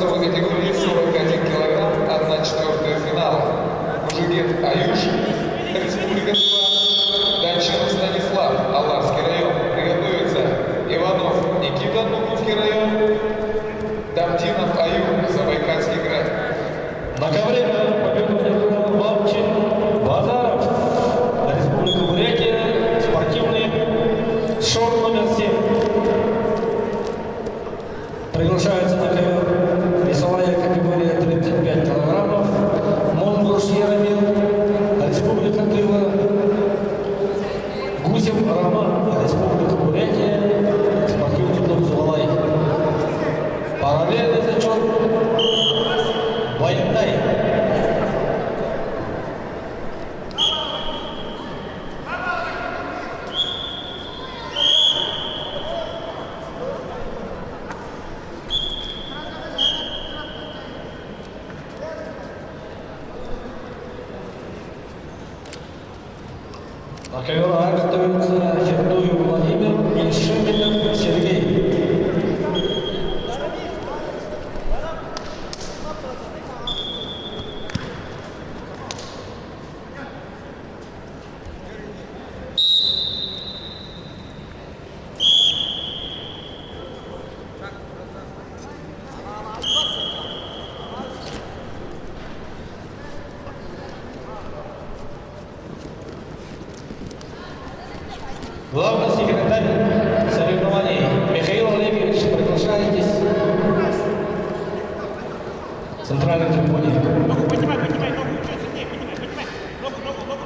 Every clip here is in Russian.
весовой категории 41 килограмм, 1/4 финала. Мужигет Аюш, Республика Тыва, Данченов Станислав, Аларский район. Приготовится Иванов Никита, Нукутский район, Дамдинов Аюр, Забайкальский край. На ковре победу выиграл Валчин Базаров, Республика Бурятия, спортивный шор номер 7. Приглашается на ковер весовая категория 35 килограммов, Монгуш Яромир, Республика Тыва, Гусев Роман, Республика Бурятия, спортивный клуб Зулалай. Параллельный зачет Баяндай. На ковера готовится Хердуев Владимир и Шемелев Сергей. Главный секретарь соревнований Михаил Олегович, приглашаетесь в центральной трибуне. Поднимай, ногу, сильнее, поднимай. Ногу. Ногу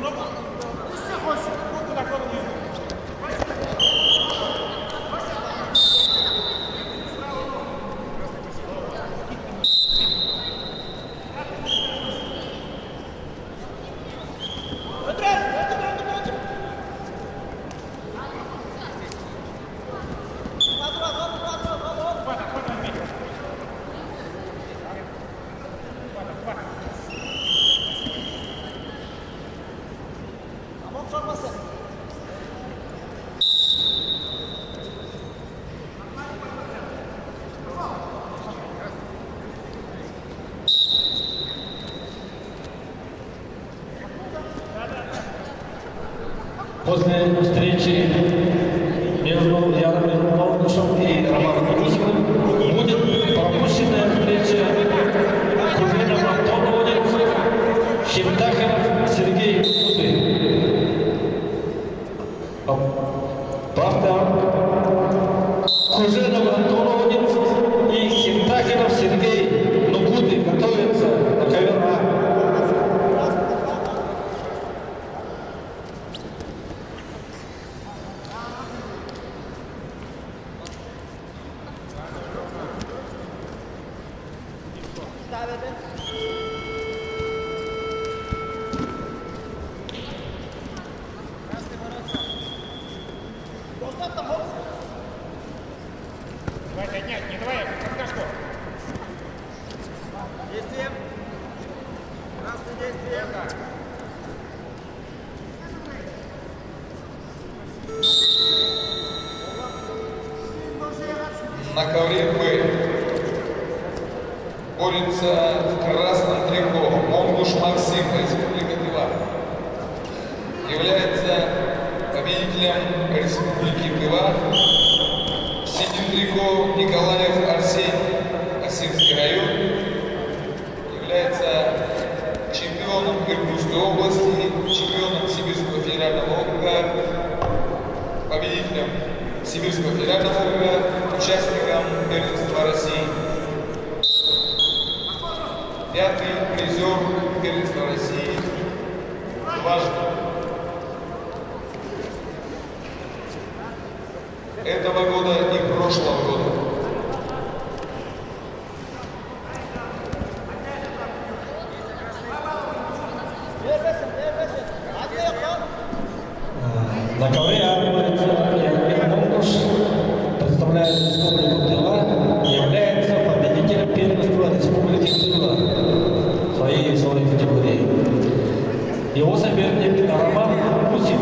закрой вниз. После встречи между Яромиром Молдышем и Романом Гусевым будет пропущенная встреча Кузьмином Антоновым, Щемтахинов Сергей Кузы. Повтор. Кузенов Антоновец и Щемтахинов Сергей Нугуты готовятся на ковера. Нет, не давай, подскажку. Действие. Красное действие. На ковре Б борется в красном трико Монгуш Максим, Республика Тыва. Является победителем Республики Тыва. В синем трико Николаев Арсений, Осинский район. Является чемпионом Иркутской области, чемпионом Сибирского федерального округа, победителем Сибирского федерального округа, участником первенства России. 5-й призер первенства России дважды. Этого года и прошлого года. На ковре отбывается Яромир Монгуш, представляет Республику Тыва, является победителем первенства Республики Тыва в своей весовой категории. Его соперник Роман Гусев,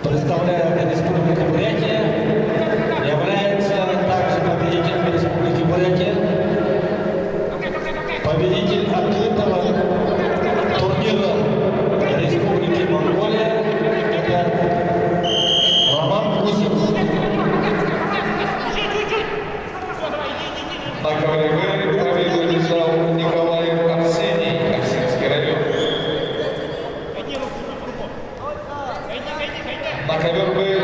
представляет Республику Бурятия, является также победителем Республики Бурятия ковер Б